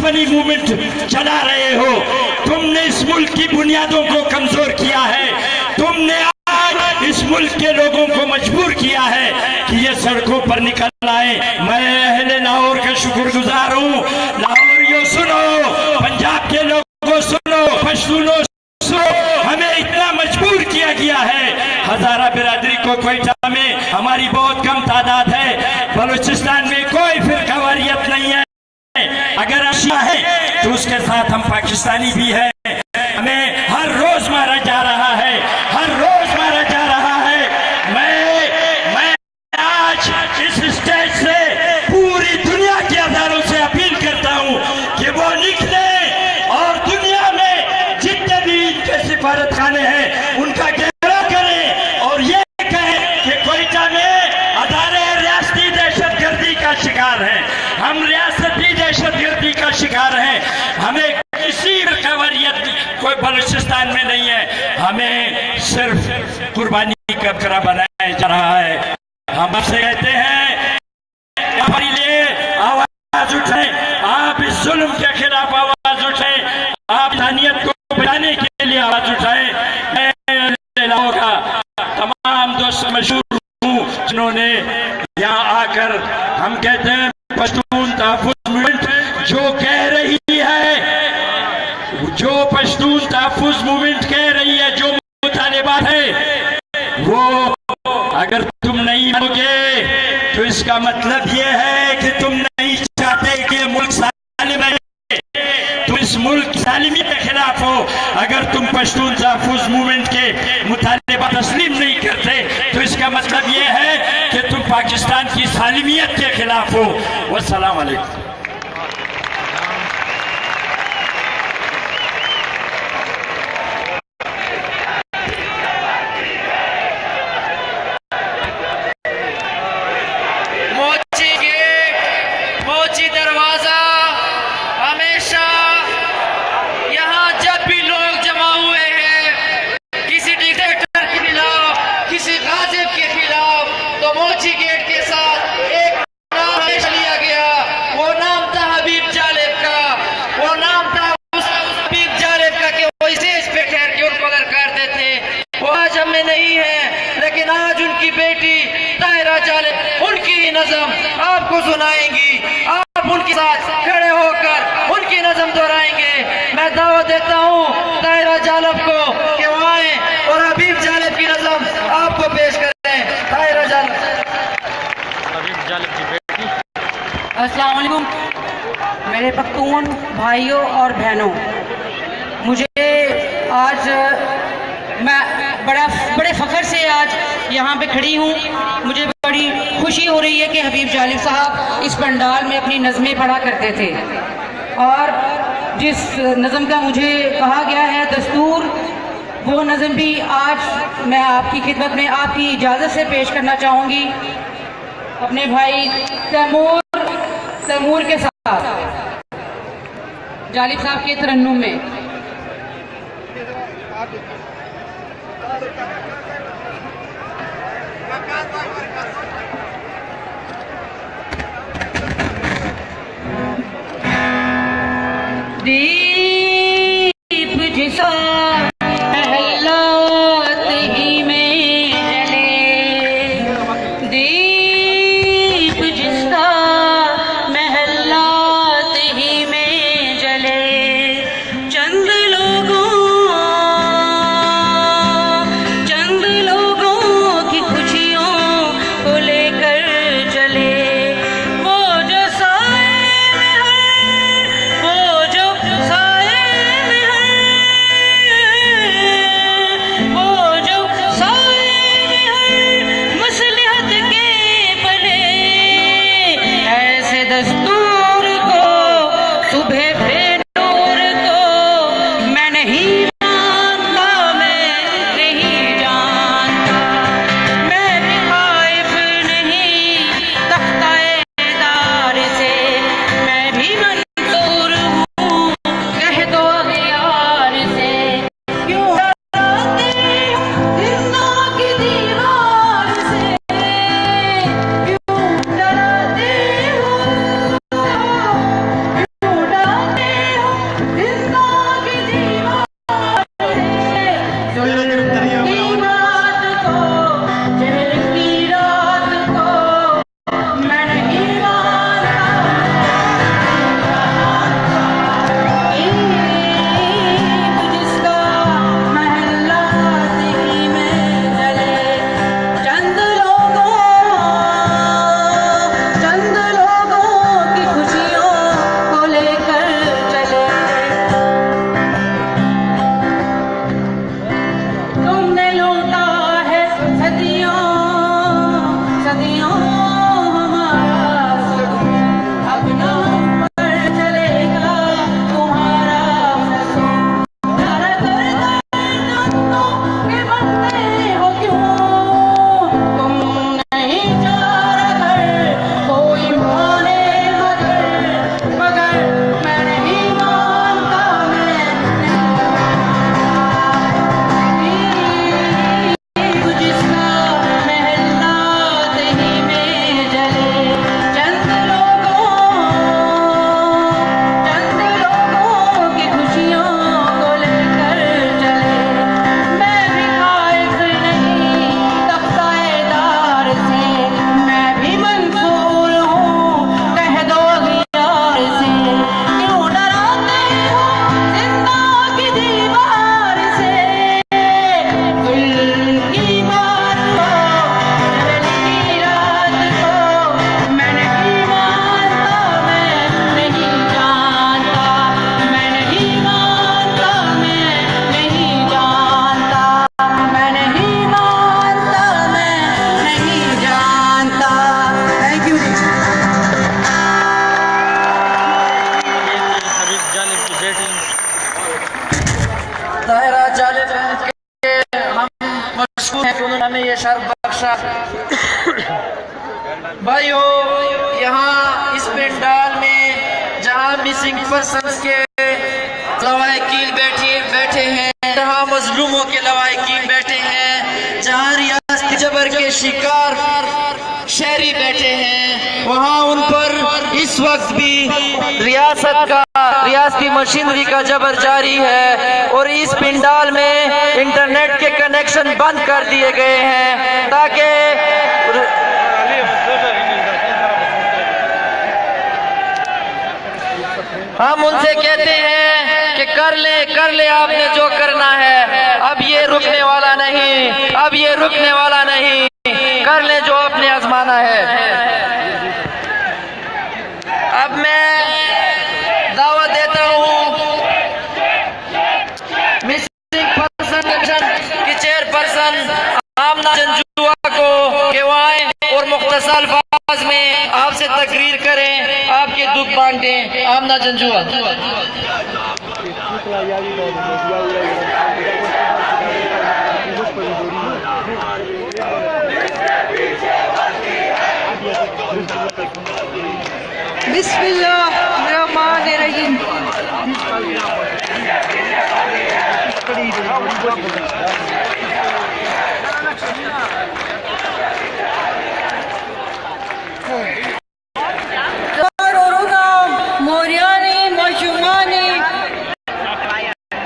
दुश्मनी मूवमेंट चला रहे हो। तुमने इस मुल्क की बुनियादों को कमजोर किया है। तुमने आज इस मुल्क के लोगों को मजबूर किया है कि ये सड़कों पर निकल आए। मैं अहले लाहौर का शुक्रगुजार हूँ। लाहौरियों सुनो, पंजाब के लोगों सुनो, पश्तूनों सुनो, हमें इतना मजबूर किया गया है। हजारा बिरादरी को क्वेटा में हमारी बहुत कम तादाद है। बलूचिस्तान में कोई फिरकावारियत नहीं है। अगर अच्छा है तो उसके साथ हम पाकिस्तानी भी है। हमें हर रोज मारा जा रहा है, हर रोज मारा जा रहा है। मैं आज इस स्टेज से पूरी दुनिया के अदारों से अपील करता हूं कि वो निकले और दुनिया में जितने भी इनके सिफारत खाने हैं उनका घेराव करें और ये कहें कि क्वेटा में अदारे रियासती दहशतगर्दी का शिकार हैं। हम रियासती दहशतगर्दी का शिकार हैं। हमें किसी कवरियत कोई बलूचिस्तान में नहीं है। हमें सिर्फ कुर्बानी का बकरा बनाया जा रहा है। हम आपसे कहते हैं हमारे लिए आवाज उठाएं। आप इस जुल्म के खिलाफ आवाज उठाएं। आप इंसानियत को बचाने के लिए आवाज उठाएं। मैं लाहौर का तमाम दोस्त मशहूर हूँ जिन्होंने यहाँ आकर हम कहते हैं पश्तून तहफ़्फ़ुज़ मूवमेंट जो कह रही है, जो पश्तून तहफ़्फ़ुज़ मूवमेंट कह रही है, जो मुतालिबात है, वो अगर तुम नहीं मानोगे तो इसका मतलब ये है कि तुम नहीं चाहते कि मुल्क सालिम रहे। तुम इस मुल्क सालिमियत के खिलाफ हो। अगर तुम पश्तून तहफ़्फ़ुज़ मूवमेंट के मुतालिबात तस्लीम नहीं करते तो इसका मतलब ये है कि तुम पाकिस्तान की सालिमियत के खिलाफ हो। वस्सलाम अलैकुम। मोची दरवाजा हमेशा यहाँ जब भी लोग जमा हुए हैं किसी डिक्टेटर के खिलाफ, किसी गाजिब के खिलाफ, तो मोची गेट के साथ एक नाम हमेशा लिया गया। वो नाम था हबीब जालिब का। वो नाम था उस हबीब जालिब का कि वो स्टेज पे ठहर के उनको अगर करते थे। वो आज हमें नहीं है, लेकिन आज उनकी बेटी ताहिरा जालिब उनकी ही नज़म आपको सुनाएंगी। आप उनके साथ खड़े होकर उनकी नज़म दोहराएंगे। मैं दावत देता हूँ ताहिरा जालिब को कि वो आए और हबीब जालिब की नज़म आपको पेश करें। ताहिरा जालिब, हबीब जालिब की बेटी। अस्सलाम वालेकुम मेरे पख्तून भाइयों और बहनों, मुझे आज मैं बड़े फ़ख्र से आज यहाँ पे खड़ी हूँ। मुझे बड़ी खुशी हो रही है कि हबीब जालिब साहब इस पंडाल में अपनी नज़में पढ़ा करते थे और जिस नज़म का मुझे कहा गया है दस्तूर, वो नज़म भी आज मैं आपकी खिदमत में आपकी इजाज़त से पेश करना चाहूँगी अपने भाई तैमूर के साथ जालिब साहब के तरन्नुम में। दीप जिसा महलात ही में जले, दीप जिसका महलात ही में जले, चंद हमें ये शर्फ बख्शा। भाइयों, यहाँ इस पंडाल में जहाँ मिसिंग पर्सन्स के लवाहिकीन बैठे हैं, जहाँ मजलूमों के लवाहिकीन बैठे हैं, जहाँ रियासती जबर के शिकार शहरी बैठे हैं, वहाँ उन पर इस वक्त भी रियासती मशीनरी का जबर जारी है। और इस पंडाल में इंटरनेट के कनेक्शन बंद कर दिए गए हैं ताकि हम उनसे कहते हैं कि कर ले आपने जो करना है, अब ये रुकने वाला नहीं, कर ले जो आपने आजमाना है। अब मैं दावत देता हूँ मिसिंग पर्सन की चेयरपर्सन आमना जंजुआ को कि वो आए और मुख्तसर अल्फाज में आपसे तकरीर करें, आपके दुख बांटें। आमना जंजुआ। बिस्मिल्लाहिर्रहमानिर्रहीम। मोरियानी मशुमानी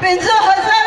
50,000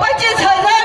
25,000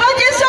2500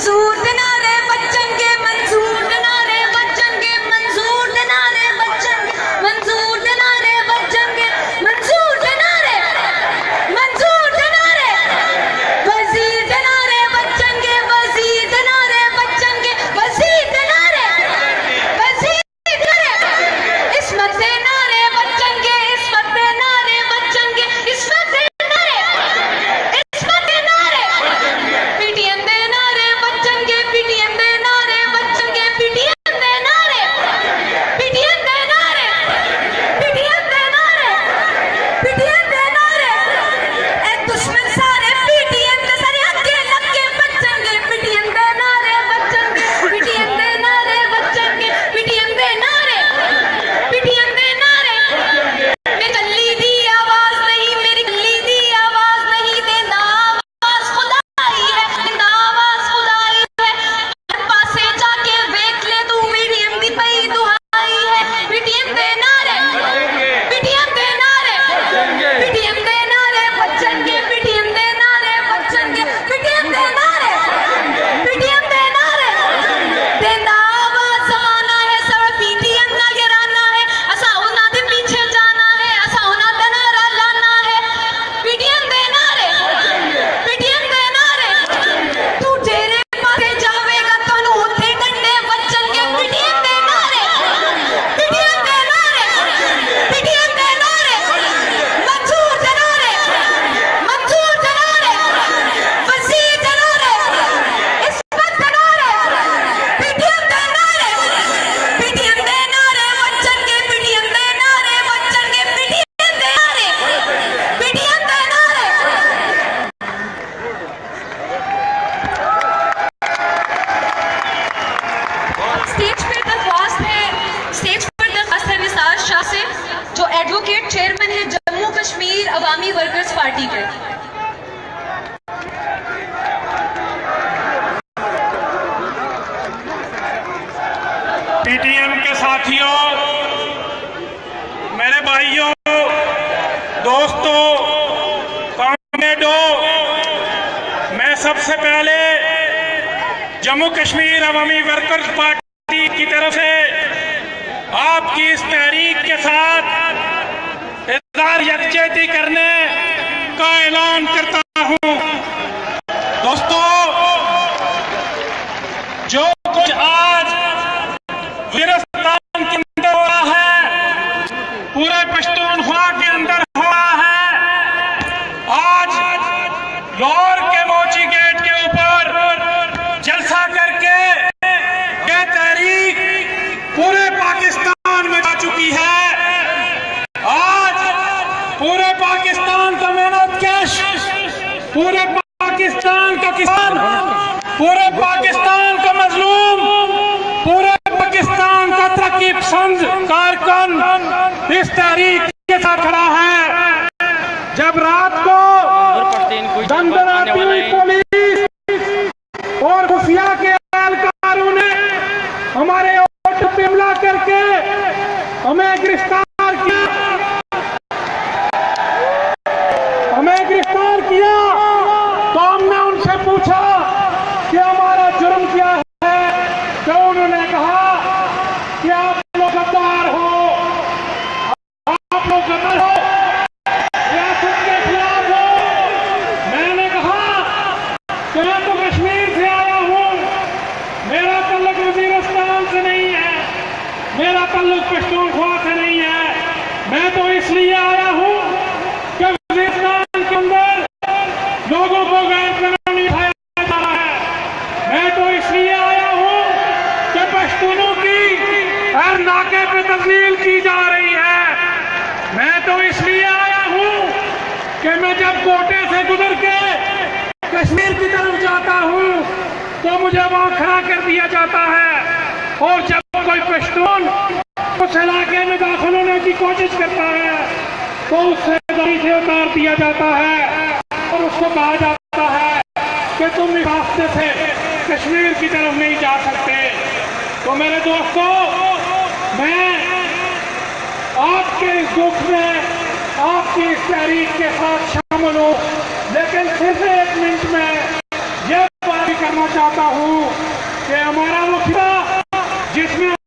मंसूर दिनारे बच्चन के, मंसूर दिनारे बच्चन के, मंसूर दिनारे बच्चन के, मंसूर दिनारे बच्चन के, मंसूर दिनारे, मंसूर दिनारे, वजीर दिनारे बच्चन के, वजीर दिनारे बच्चन के, वजीर दिनारे, वजीर दिनारे, इस्मत दिनारे बच्चन के, इस्मत दिनारे बच्चन के, इस्मत दिनारे, इस्मत दिनारे, पीटीएम दिनारे बच्चन के, पीटीएम दिनारे बच्चन के, पीटीएम दिनारे, पीटीएम दिनारे, पीटीएम दिनारे, पीटीएम दिनारे, ए दुश्मन सारे पीटीएम के सारे हक्के लक्के बच्चन के, पीटीएम दिनारे बच्चन के, पीटीएम दिनारे बच्चन के, पीटीएम दिनारे, पीटीएम दिनारे, मैं कल्ली दी आवाज नहीं, मेरी कल्ली दी आवाज नहीं, देना आवाज खुदाई है, देना आवाज खुदाई है, हर पासे जाके देख ले तू मीडियम दी पई दुहाई है, पीटीएम दिनारे, पीटीएम दिनारे, पीटीएम दिनारे बच्चन के, पीटीएम दिनारे बच्चन के, पीटीएम दिनारे, पीटीएम दिनारे, देना आवाज जमाना है, सब पीटीएम ना गिराना है, असा होना दे पीछे जाना है, असा होना दनारा लाना है, पीटीएम दिनारे, पीटीएम दिनारे, तू जेरे पासे जावेगा तनु उठे डंडे बच्चन के, पीटीएम दिनारे, पीटीएम दिनारे, पीटीएम दिनारे, मंसूर दिनारे, मंसूर दिनारे, वजीर दिनारे, इस्मत दिनारे, पीटीएम दिनारे, पीटीएम दिनारे बच्चन के, पीटीएम दिनारे बच्चन के, पीटीएम दिनारे, पीटीएम दिनारे। स्टेज पे दरख्वास्त है, स्टेज पर दरख्वास्त है निसार शाह से, जो एडवोकेट चेयरमैन है जम्मू कश्मीर अवामी वर्कर्स पार्टी के। पीटीएम के साथियों, मेरे भाइयों, दोस्तों, कॉमरेडों, मैं सबसे पहले जम्मू कश्मीर अवामी वर्कर्स पार्टी की तरफ से आपकी इस तहरीक के साथ इज़हार यकजहती करने का ऐलान करता हूं। दोस्तों, जो कुछ आज वज़ीरिस्तान के अंदर हो रहा है, पूरे पश्तूनख्वा के अंदर हो रहा है, आज लाहौर के मोची गेट के ऊपर जलसा करके ये तहरीक पूरे पाकिस्तान में जा चुकी है। आज पूरे पाकिस्तान का मेहनतकश, पूरे पाकिस्तान का किसान, पूरे पाकिस्तान का मजलूम, पूरे पाकिस्तान का तरक्की पसंद कारकुन इस तहरीक के साथ खड़ा है। जब रात को दंदनाती पुलिस और खुफिया के एहलकारों ने हमारे ऑटो पे हमला करके हमें गिरफ्तार किया, हमें गिरफ्तार किया, तो हमने उनसे पूछा कि हमारा जुर्म क्या है, तो उन्होंने कहा कि आप लोग गद्दार हो, आप लोग गद्दार हो, रियासत के खिलाफ हो। मैंने कहा कि मैं तो कश्मीर से आया हूँ, मेरा ताल्लुक वज़ीरिस्तान से नहीं है, मेरा ताल्लुक पश्तूनख्वा से नहीं है। मैं तो इसलिए आया हूँ कि वज़ीरिस्तान के अंदर लोगों को गैर कानूनी उठाया जा रहा है। मैं तो इसलिए आया हूँ कि पश्तूनों की हर नाके पे तज़लील की जा रही है। मैं तो इसलिए आया हूँ कि मैं जब कोटे से गुजर के कश्मीर की तरफ जाता हूँ तो मुझे वहाँ खड़ा कर दिया जाता है, और जब कोई पश्तून उस इलाके में दाखिल होने की कोशिश करता है तो उससे गाड़ी से उतार दिया जाता है और उसको कहा जाता है कि तुम इस रास्ते से कश्मीर की तरफ नहीं जा सकते। तो मेरे दोस्तों, मैं आपके इस दुख में, आपकी इस तहरीक के साथ शामिल हूँ, लेकिन सिर्फ एक मिनट में यह बात करना चाहता हूं कि हमारा वो खिता जिसमें